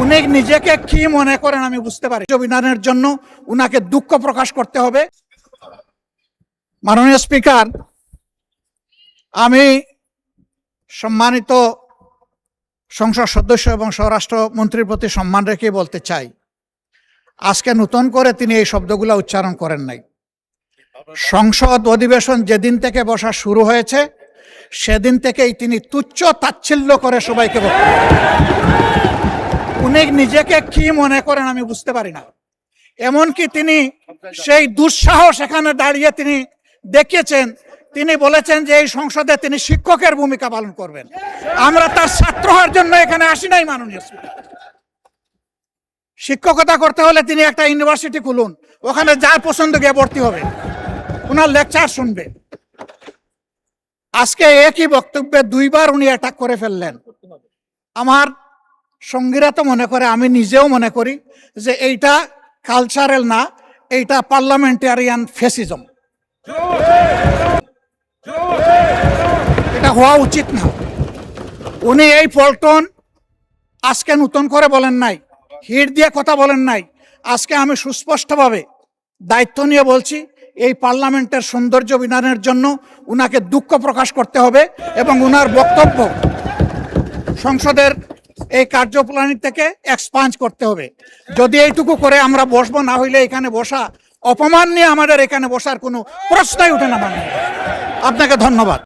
উনি নিজেকে কি মনে করেন আমি বুঝতে পারি। বিধানের জন্য উনাকে দুঃখ প্রকাশ করতে হবে। মাননীয় স্পিকার, আমি সম্মানিত সংসদ সদস্য এবং স্বরাষ্ট্র মন্ত্রীর প্রতি সম্মান রেখে বলতে চাই, আজকে নতুন করে তিনি এই শব্দগুলো উচ্চারণ করেন নাই। সংসদ অধিবেশন যেদিন থেকে বসা শুরু হয়েছে সেদিন থেকেই তিনি তুচ্ছ তাচ্ছিল্য করে সবাইকে বক্তব্য। উনি নিজেকে কি মনে করেন আমি বুঝতে পারি না। এমনকি তিনি সেই দুঃসাহস এখানে দাঁড়িয়ে তিনি দেখিয়েছেন, তিনি বলেছেন যে এই সংসদে তিনি শিক্ষকের ভূমিকা পালন করবেন। আমরা তার ছাত্র হওয়ার জন্য এখানে আসি নাই। মাননীয় স্পিকার, শিক্ষকতা করতে হলে তিনি একটা ইউনিভার্সিটি খুলুন, ওখানে যার পছন্দ গিয়ে ভর্তি হবে, ওনার লেকচার শুনবে। আজকে একই বক্তব্যে দুইবার উনি অ্যাটাক করে ফেললেন। আমার সঙ্গীরা তো মনে করে, আমি নিজেও মনে করি যে এইটা কালচারাল না, এইটা পার্লামেন্টারিয়ান ফ্যাসিজম। এটা হওয়া উচিত না। উনি এই পল্টন আজকে নতুন করে বলেন নাই, হিট দিয়ে কথা বলেন নাই। আজকে আমি সুস্পষ্টভাবে দায়িত্ব নিয়ে বলছি, এই পার্লামেন্টের সৌন্দর্য বিধানের জন্য উনাকে দুঃখ প্রকাশ করতে হবে এবং উনার বক্তব্য সংসদের এই কার্যপ্রণালী থেকে এক্সপান্ড করতে হবে। যদি এইটুকু করে আমরা বসবো, না হইলে এখানে বসা অপমান নিয়ে আমাদের এখানে বসার কোনো প্রশ্নই উঠে না। আপনাকে ধন্যবাদ।